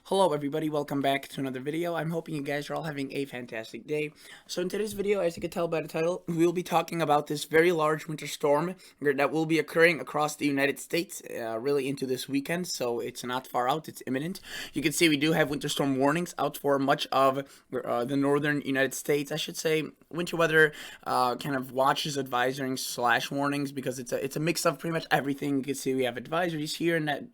Hello everybody, welcome back to another video. I'm hoping you guys are all having a fantastic day. So in today's video, as you can tell by the title, we will be talking about this very large winter storm that will be occurring across the United States really into this weekend. So it's not far out, it's imminent. You can see we do have winter storm warnings out for much of the northern United States. I should say winter weather kind of watches, advisories slash warnings, because it's a mix of pretty much everything. You can see we have advisories here in that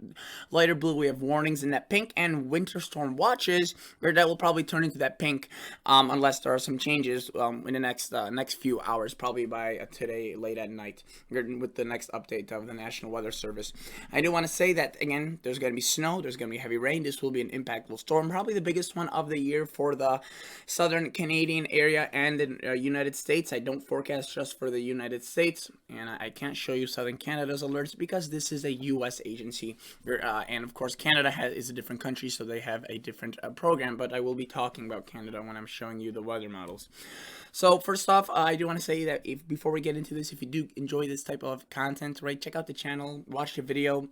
lighter blue, we have warnings in that pink, and winter storm watches, or that will probably turn into that pink unless there are some changes in the next few hours, probably by today late at night with the next update of the National Weather Service. I do want to say that again, there's going to be snow, there's going to be heavy rain. This will be an impactful storm, probably the biggest one of the year for the southern Canadian area and the United States. I don't forecast just for the United States, and I can't show you southern Canada's alerts because this is a U.S. agency, and of course Canada is a different country, so they have a different program, but I will be talking about Canada when I'm showing you the weather models. So first off, I do want to say that before we get into this, if you do enjoy this type of content, right, check out the channel, watch the video.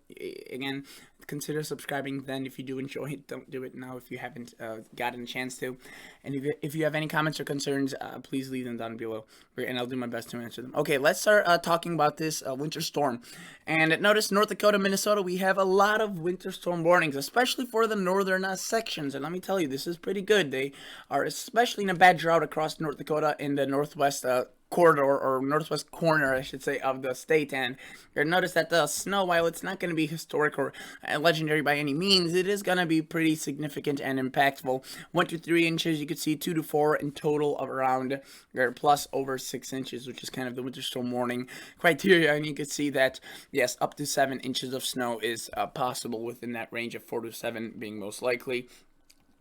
Again, consider subscribing then if you do enjoy it. Don't do it now if you haven't gotten a chance to. And if you have any comments or concerns, please leave them down below, and I'll do my best to answer them. Okay, let's start talking about this winter storm. And notice North Dakota, Minnesota, we have a lot of winter storm warnings, especially for the northern sections. And let me tell you, this is pretty good. They are especially in a bad drought across North Dakota in the northwest corridor, or northwest corner, I should say, of the state. And you'll notice that the snow, while it's not going to be historic or legendary by any means, it is going to be pretty significant and impactful. 1 to 3 inches, you could see 2 to 4 in total of around, or plus over 6 inches, which is kind of the winter storm warning criteria. And you can see that, yes, up to 7 inches of snow is possible within that range of 4 to 7 being most likely.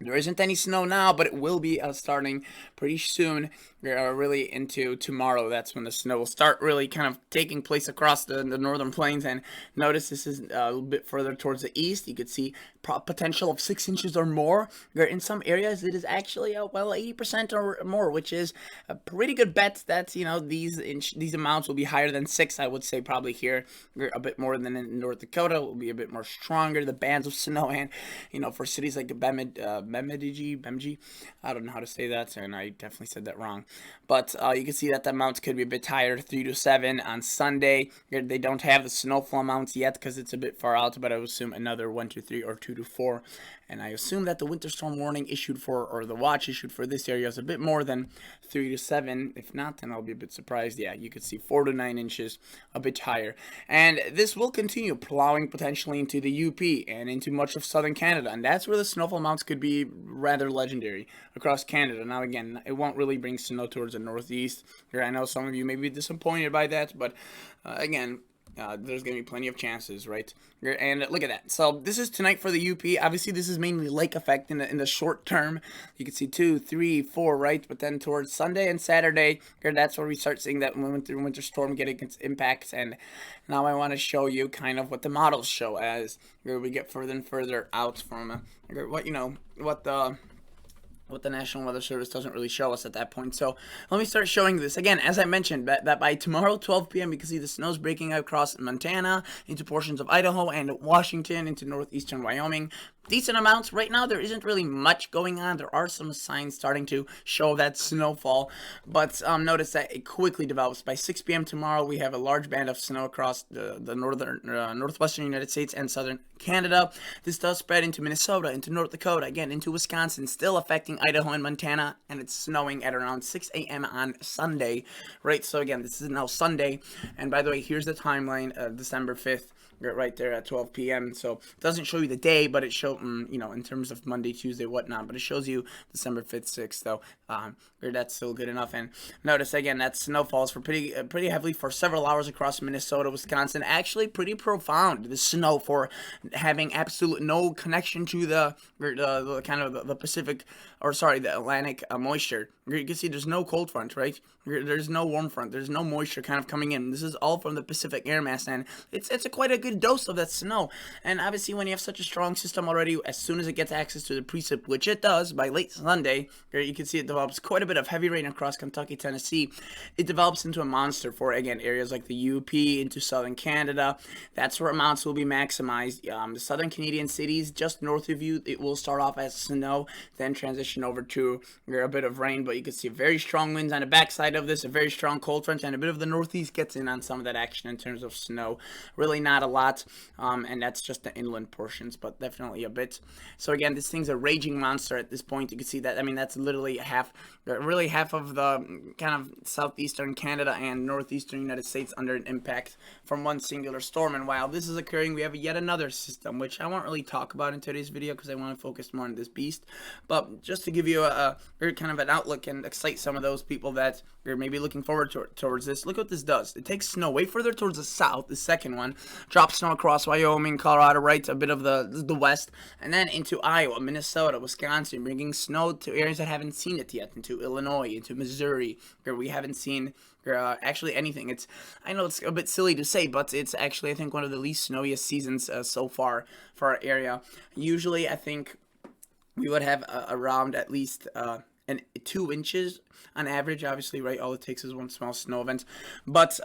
There isn't any snow now, but it will be starting pretty soon. We're really into tomorrow. That's when the snow will start really kind of taking place across the northern plains. And notice this is a little bit further towards the east. You could see potential of 6 inches or more. In some areas, it is actually well 80% or more, which is a pretty good bet that these amounts will be higher than 6. I would say probably here a bit more than in North Dakota. It will be a bit more stronger. The bands of snow, and for cities like MBGC, I don't know how to say that, and I definitely said that wrong. But you can see that the amounts could be a bit higher, 3 to 7 on Sunday. They don't have the snowfall amounts yet because it's a bit far out, but I would assume another 1 to 3 or 2 to 4. And I assume that the winter storm warning issued for, or the watch issued for this area is a bit more than 3 to 7. If not, then I'll be a bit surprised. Yeah, you could see 4 to 9 inches, a bit higher. And this will continue plowing potentially into the UP and into much of southern Canada. And that's where the snowfall amounts could be rather legendary across Canada. Now, again, it won't really bring snow towards the northeast. Here, I know some of you may be disappointed by that, but again, there's going to be plenty of chances, right? And look at that. So this is tonight for the UP. Obviously, this is mainly lake effect in the short term. You can see 2, 3, 4, right? But then towards Sunday and Saturday, that's where we start seeing that winter storm getting its impacts. And now I want to show you kind of what the models show as we get further and further out from what the National Weather Service doesn't really show us at that point. So let me start showing this. Again, as I mentioned, that by tomorrow, 12 p.m., you can see the snow's breaking out across Montana, into portions of Idaho, and Washington, into northeastern Wyoming. Decent amounts. Right now, there isn't really much going on. There are some signs starting to show that snowfall, but notice that it quickly develops. By 6 p.m. tomorrow, we have a large band of snow across the northwestern United States and southern Canada. This does spread into Minnesota, into North Dakota, again, into Wisconsin, still affecting Idaho and Montana, and it's snowing at around 6 a.m. on Sunday, right? So again, this is now Sunday, and by the way, here's the timeline of December 5th. Right there at 12 p.m. So it doesn't show you the day, but it shows, in terms of Monday, Tuesday, whatnot. But it shows you December 5th, 6th, though. That's still good enough. And notice, again, that snow falls for pretty heavily for several hours across Minnesota, Wisconsin. Actually, pretty profound, the snow, for having absolute no connection to the kind of the Pacific, or sorry, the Atlantic moisture. You can see there's no cold front, right? There's no warm front. There's no moisture kind of coming in. This is all from the Pacific air mass, and it's quite a good good dose of that snow. And obviously, when you have such a strong system already, as soon as it gets access to the precip, which it does by late Sunday, you can see it develops quite a bit of heavy rain across Kentucky, Tennessee. It develops into a monster for, again, areas like the UP, into southern Canada. That's where amounts will be maximized. The southern Canadian cities just north of you, it will start off as snow, then transition over to a bit of rain, but you can see very strong winds on the backside of this, a very strong cold front, and a bit of the northeast gets in on some of that action in terms of snow. Really not a lot, and that's just the inland portions, but definitely a bit. So again, this thing's a raging monster at this point. You can see that, I mean, that's literally half of the kind of southeastern Canada and northeastern United States under an impact from one singular storm. And while this is occurring, we have yet another system, which I won't really talk about in today's video because I want to focus more on this beast. But just to give you a very kind of an outlook and excite some of those people that are maybe looking forward towards this, look what this does. It takes snow way further towards the south, the second one, drops snow across Wyoming, Colorado, right, a bit of the west, and then into Iowa, Minnesota, Wisconsin, bringing snow to areas that haven't seen it yet, into Illinois, into Missouri, where we haven't seen actually anything. I know it's a bit silly to say, but it's actually, I think, one of the least snowiest seasons so far for our area. Usually, I think we would have around at least 2 inches on average, obviously, right? All it takes is one small snow event, but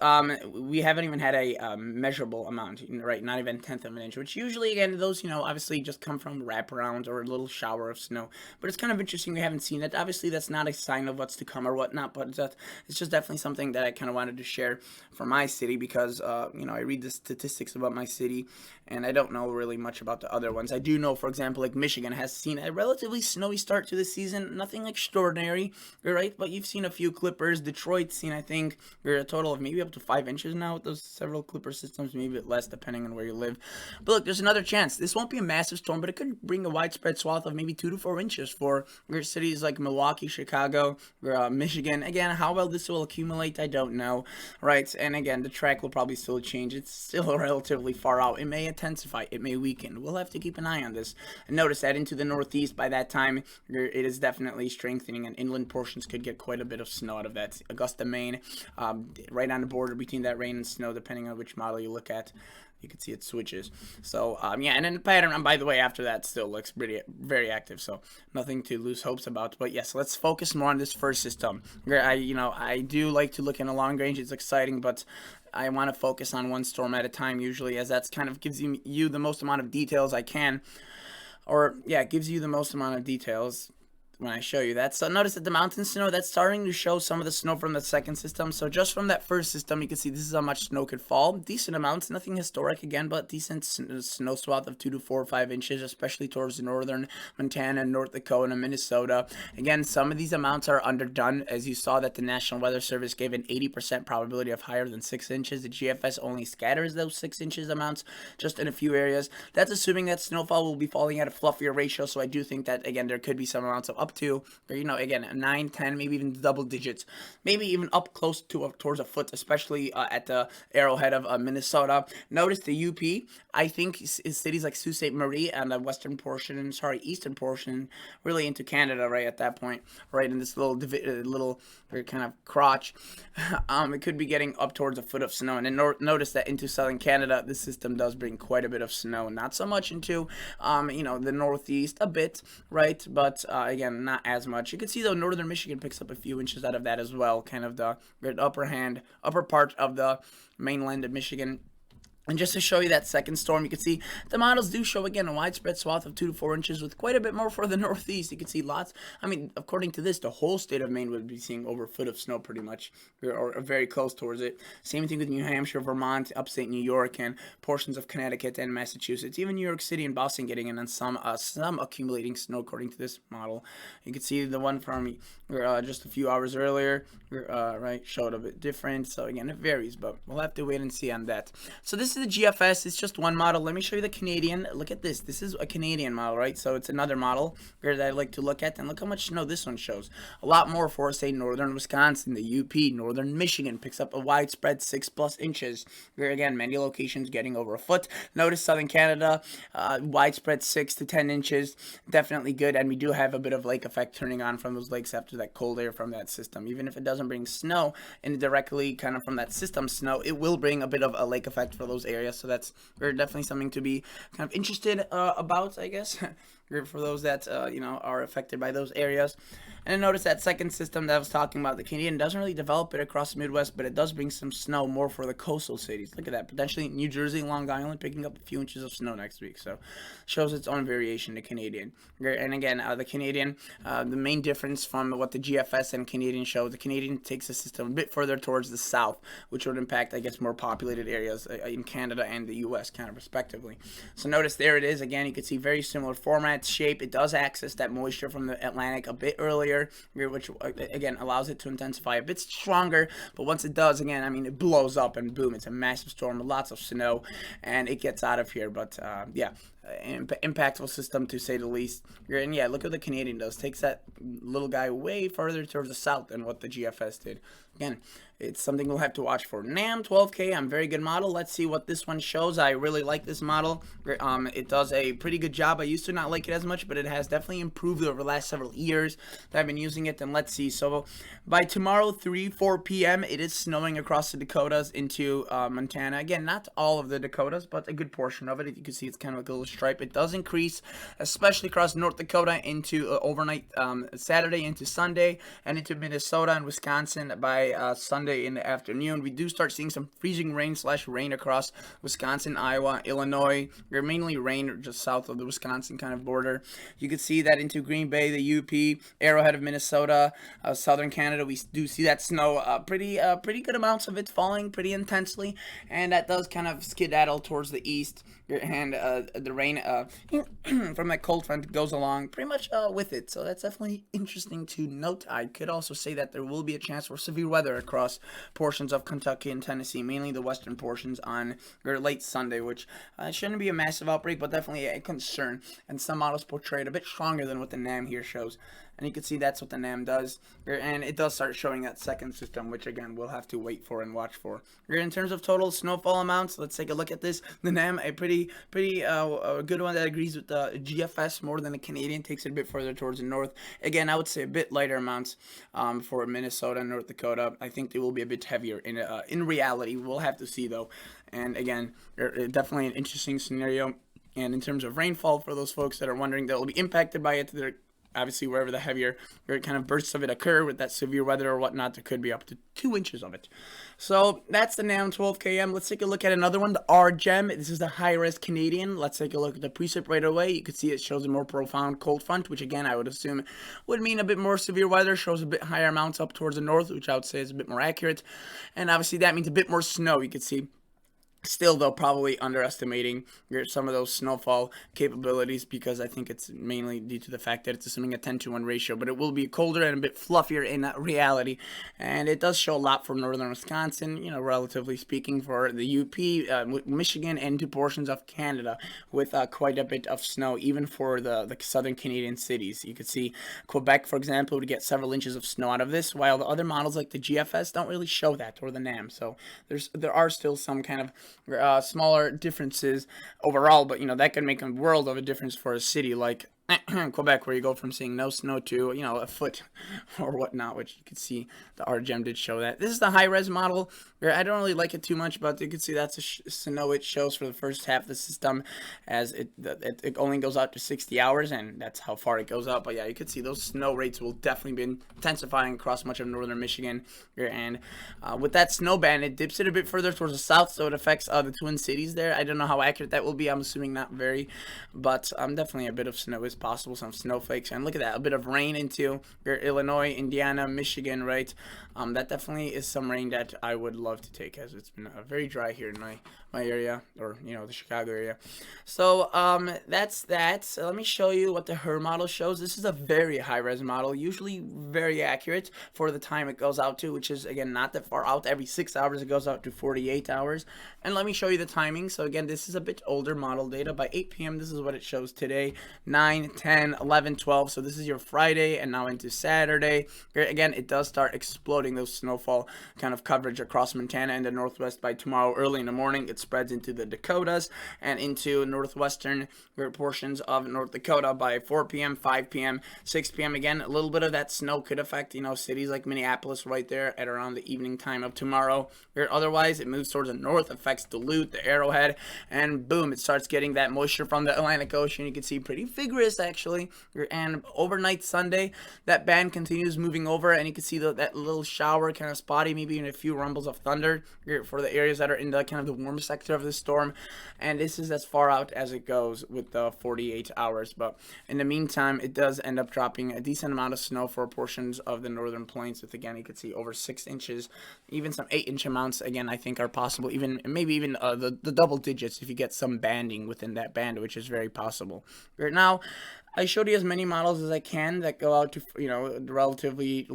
we haven't even had a measurable amount, right? Not even 1/10 of an inch, which usually, again, those, obviously just come from wraparounds or a little shower of snow. But it's kind of interesting we haven't seen it. Obviously, that's not a sign of what's to come or whatnot, but it's just definitely something that I kind of wanted to share for my city because, I read the statistics about my city, and I don't know really much about the other ones. I do know, for example, like Michigan has seen a relatively snowy start to the season, nothing extraordinary, right? But you've seen a few clippers. Detroit's seen, I think, a total of maybe up to 5 inches now with those several clipper systems, maybe a bit less depending on where you live. But look, there's another chance. This won't be a massive storm, but it could bring a widespread swath of maybe 2 to 4 inches for cities like Milwaukee, Chicago, Michigan. Again, how well this will accumulate, I don't know, right? And again, the track will probably still change. It's still relatively far out. It may intensify. It may weaken. We'll have to keep an eye on this. And notice that into the northeast by that time, it is definitely strengthening, and inland portions could get quite a bit of snow out of that. Augusta, Maine, right on the border between that rain and snow, depending on which model you look at. You can see it switches. So, yeah, and then the pattern, and by the way, after that still looks very active, so nothing to lose hopes about. But yes, let's focus more on this first system. I do like to look in a long range. It's exciting, but I want to focus on one storm at a time usually, as that's kind of gives you the most amount of details I can. Or, yeah, it gives you the most amount of details when I show you that. So notice that the mountain snow, that's starting to show some of the snow from the second system. So just from that first system, you can see this is how much snow could fall. Decent amounts, nothing historic again, but decent snow swath of 2 to 4 or 5 inches, especially towards northern Montana, North Dakota, Minnesota. Again, some of these amounts are underdone, as you saw that the National Weather Service gave an 80% probability of higher than 6 inches. The GFS only scatters those 6 inches amounts just in a few areas. That's assuming that snowfall will be falling at a fluffier ratio, so I do think that, again, there could be some amounts of up to, or again, 9, 10, maybe even double digits, maybe even up close to towards a foot, especially at the arrowhead of Minnesota. Notice the UP, I think cities like Sault Ste. Marie and the eastern portion, really into Canada right at that point, right in this little kind of crotch, it could be getting up towards a foot of snow. And then notice that into southern Canada, this system does bring quite a bit of snow, not so much into the northeast, a bit, right, but again, not as much. You can see though northern Michigan picks up a few inches out of that as well, kind of the upper part of the mainland of Michigan. And just to show you that second storm, you can see the models do show, again, a widespread swath of 2 to 4 inches with quite a bit more for the northeast. You can see lots. I mean, according to this, the whole state of Maine would be seeing over a foot of snow pretty much, or very close towards it. Same thing with New Hampshire, Vermont, upstate New York, and portions of Connecticut and Massachusetts. Even New York City and Boston getting in on some accumulating snow according to this model. You can see the one from just a few hours earlier, right, showed a bit different. So again, it varies, but we'll have to wait and see on that. So this is the GFS. It's just one model. Let me show you the Canadian. Look at this. This is a Canadian model, right? So it's another model that I like to look at, and look how much snow this one shows. A lot more for, say, northern Wisconsin, the UP, northern Michigan picks up a widespread 6+ inches. Where again, many locations getting over a foot. Notice southern Canada, widespread 6 to 10 inches. Definitely good, and we do have a bit of lake effect turning on from those lakes after that cold air from that system. Even if it doesn't bring snow indirectly, kind of from that system snow, it will bring a bit of a lake effect for those those areas. So that's definitely something to be kind of interested about, I guess, for those that are affected by those areas. And notice that second system that I was talking about, the Canadian, doesn't really develop it across the Midwest, but it does bring some snow more for the coastal cities. Look at that. Potentially New Jersey, Long Island picking up a few inches of snow next week. So shows its own variation, the Canadian. And again, the Canadian, the main difference from what the GFS and Canadian show, the Canadian takes the system a bit further towards the south, which would impact, I guess, more populated areas in Canada and the U.S. kind of respectively. So notice there it is. Again, you can see very similar format, shape. It does access that moisture from the Atlantic a bit earlier, which again allows it to intensify a bit stronger. But once it does, again, I mean, it blows up and boom, it's a massive storm with lots of snow, and it gets out of here. But yeah, impactful system to say the least. And yeah, look what the Canadian does. Takes that little guy way further towards the south than what the GFS did. Again, it's something we'll have to watch for. NAM 12K, very good model. Let's see what this one shows. I really like this model. It does a pretty good job. I used to not like it as much, but it has definitely improved over the last several years that I've been using it. And let's see. So by tomorrow, 4 p.m., it is snowing across the Dakotas into Montana. Again, not all of the Dakotas, but a good portion of it. You can see it's kind of like a little stripe. It does increase, especially across North Dakota into overnight Saturday into Sunday, and into Minnesota and Wisconsin by Sunday in the afternoon. We do start seeing some freezing rain across Wisconsin, Iowa, Illinois. Mainly rain just south of the Wisconsin kind of border. You can see that into Green Bay, the UP, Arrowhead of Minnesota, southern Canada. We do see that snow, pretty good amounts of it falling pretty intensely, and that does kind of skedaddle towards the east. And the rain from that cold front goes along pretty much with it. So that's definitely interesting to note. I could also say that there will be a chance for severe weather across portions of Kentucky and Tennessee, mainly the western portions on late Sunday, which shouldn't be a massive outbreak, but definitely a concern. And some models portray it a bit stronger than what the NAM here shows. And you can see that's what the NAM does. And it does start showing that second system, which again, we'll have to wait for and watch for. In terms of total snowfall amounts, let's take a look at this. The NAM, a pretty good one that agrees with the GFS more than the Canadian, takes it a bit further towards the north. Again, I would say a bit lighter amounts for Minnesota and North Dakota. I think they will be a bit heavier in reality. We'll have to see though. And again, definitely an interesting scenario. And in terms of rainfall, for those folks that are wondering that will be impacted by it, they're obviously wherever the heavier kind of bursts of it occur with that severe weather or whatnot, there could be up to 2 inches of it. So that's the NAM 12KM. Let's take a look at another one, the RGEM. This is the high-res Canadian. Let's take a look at the precip right away. You can see it shows a more profound cold front, which again I would assume would mean a bit more severe weather. Shows a bit higher amounts up towards the north, which I would say is a bit more accurate. And obviously that means a bit more snow. You can see still, though, probably underestimating some of those snowfall capabilities, because I think it's mainly due to the fact that it's assuming a 10-to-1 ratio, but it will be colder and a bit fluffier in reality. And it does show a lot for northern Wisconsin, relatively speaking, for the UP, Michigan, and to portions of Canada, with quite a bit of snow, even for the southern Canadian cities. You could see Quebec, for example, would get several inches of snow out of this, while the other models like the GFS don't really show that, or the NAM. So there are still some kind of smaller differences overall, but that can make a world of a difference for a city like Quebec, where you go from seeing no snow to a foot or whatnot, which you can see the RGEM did show that. This is the high res model. I don't really like it too much, but you can see that's the snow it shows for the first half of the system, as it only goes out to 60 hours, and that's how far it goes out. But yeah, you can see those snow rates will definitely be intensifying across much of northern Michigan. And with that snow band, it dips it a bit further towards the south, so it affects the Twin Cities there. I don't know how accurate that will be. I'm assuming not very, but definitely a bit of snow is possible, some snowflakes. And look at that, a bit of rain into Illinois, Indiana, Michigan, right? That definitely is some rain that I would love to take, as it's been very dry here in my area, or the Chicago area. So that's that. So let me show you what the HER model shows. This is a very high res model, usually very accurate for the time it goes out to, which is again not that far out. Every 6 hours it goes out to 48 hours. And let me show you the timing. So again, this is a bit older model data. By 8 p.m. this is what it shows today, 9 9, 10, 11, 12. So this is your Friday and now into Saturday. Again, it does start exploding those snowfall kind of coverage across Montana and the Northwest by tomorrow early in the morning. It spreads into the Dakotas and into northwestern portions of North Dakota by 4 p.m., 5 p.m., 6 p.m. Again, a little bit of that snow could affect, cities like Minneapolis right there at around the evening time of tomorrow. Otherwise, it moves towards the north, affects Duluth, the Arrowhead, and boom, it starts getting that moisture from the Atlantic Ocean. You can see pretty vigorous actually. And overnight Sunday, that band continues moving over, and you can see that little shower, kind of spotty, maybe even a few rumbles of thunder for the areas that are in the kind of the warm sector of the storm. And this is as far out as it goes with the 48 hours. But in the meantime, it does end up dropping a decent amount of snow for portions of the northern plains. With, again, you can see over 6 inches, even some 8-inch amounts. Again, I think are possible, maybe even the double digits if you get some banding within that band, which is very possible. Right now, I showed you as many models as I can that go out to, relatively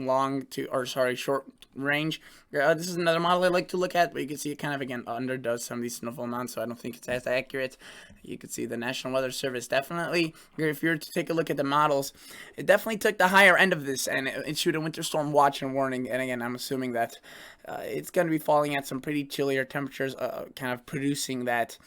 short range. This is another model I like to look at, but you can see it kind of, again, underdoes some of these snowfall amounts, so I don't think it's as accurate. You can see the National Weather Service definitely, if you were to take a look at the models, it definitely took the higher end of this and it issued a winter storm watch and warning. And again, I'm assuming that it's going to be falling at some pretty chillier temperatures, kind of producing that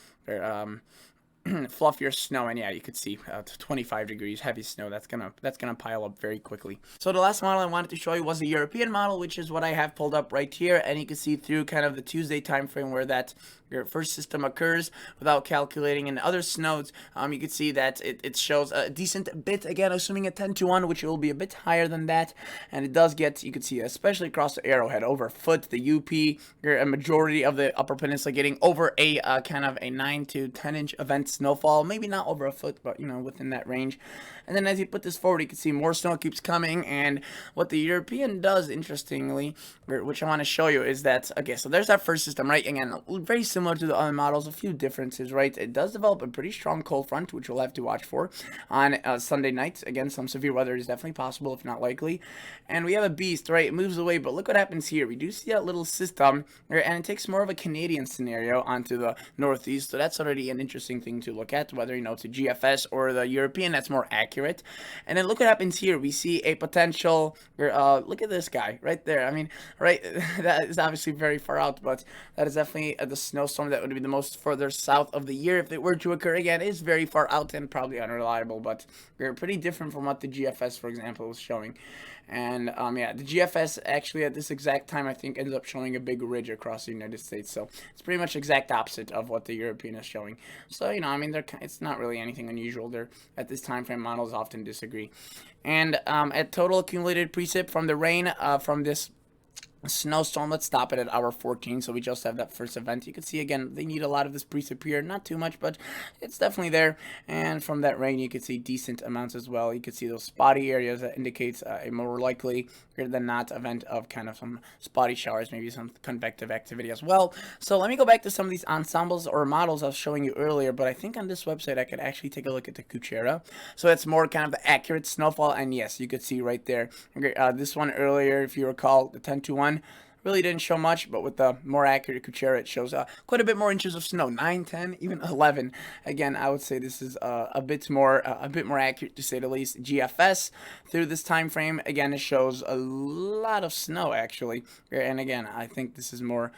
fluffier snow. And yeah, you could see 25 degrees heavy snow. That's gonna pile up very quickly. So the last model I wanted to show you was the European model, which is what I have pulled up right here, and you can see through kind of the Tuesday time frame where that your first system occurs without calculating in other snows. You can see that it shows a decent bit, again assuming a 10-1, which will be a bit higher than that, and it does get, you can see, especially across the Arrowhead, over a foot. The UP, a majority of the Upper Peninsula getting over a kind of a 9 to 10 inch event snowfall, maybe not over a foot, but within that range. And then as you put this forward, you can see more snow keeps coming. And what the European does, interestingly, which I want to show you, is that, okay, so there's that first system, right? Again, very similar to the other models, a few differences, right? It does develop a pretty strong cold front, which we'll have to watch for on Sunday nights. Again, some severe weather is definitely possible, if not likely. And we have a beast, right? It moves away, but look what happens here. We do see that little system, right? And it takes more of a Canadian scenario onto the northeast, so that's already an interesting thing to look at, whether, it's a GFS or the European, that's more accurate. And then look what happens here. We see a potential, look at this guy right there. I mean, right, that is obviously very far out, but that is definitely the snowstorm that would be the most further south of the year if it were to occur. Again, it is very far out and probably unreliable, but they're pretty different from what the GFS, for example, was showing. And yeah, the GFS actually at this exact time, I think, ends up showing a big ridge across the United States. So it's pretty much exact opposite of what the European is showing. So, I mean, it's not really anything unusual. They're at this time frame, models often disagree. And at total accumulated precip from the rain from this snowstorm, let's stop it at hour 14, so we just have that first event. You can see, again, they need a lot of this precip here, not too much, but it's definitely there. And from that rain, you can see decent amounts as well. You can see those spotty areas that indicates a more likely than not event of kind of some spotty showers, maybe some convective activity as well. So let me go back to some of these ensembles or models I was showing you earlier, but I think on this website I could actually take a look at the Kuchera. So it's more kind of the accurate snowfall, and yes, you could see right there. This one earlier, if you recall, the 10-1, really didn't show much, but with the more accurate Kuchera, it shows quite a bit more inches of snow, 9, 10, even 11. Again, I would say this is a bit more accurate, to say the least. GFS through this time frame, again, it shows a lot of snow actually, and again, I think this is more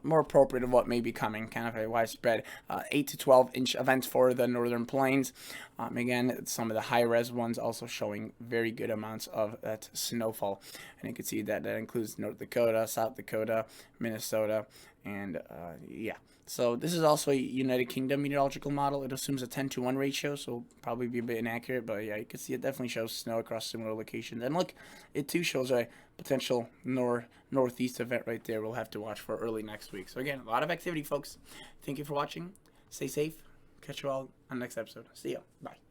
appropriate of what may be coming, kind of a widespread 8 to 12 inch event for the northern plains. Again, some of the high-res ones also showing very good amounts of that snowfall. And you can see that includes North Dakota, South Dakota, Minnesota, and yeah. So this is also a United Kingdom meteorological model. It assumes a 10-1 ratio, so probably be a bit inaccurate, but yeah, you can see it definitely shows snow across similar locations. And look, it too shows a potential northeast event right there. We'll have to watch for early next week. So again, a lot of activity, folks. Thank you for watching. Stay safe. Catch you all on the next episode. See ya. Bye.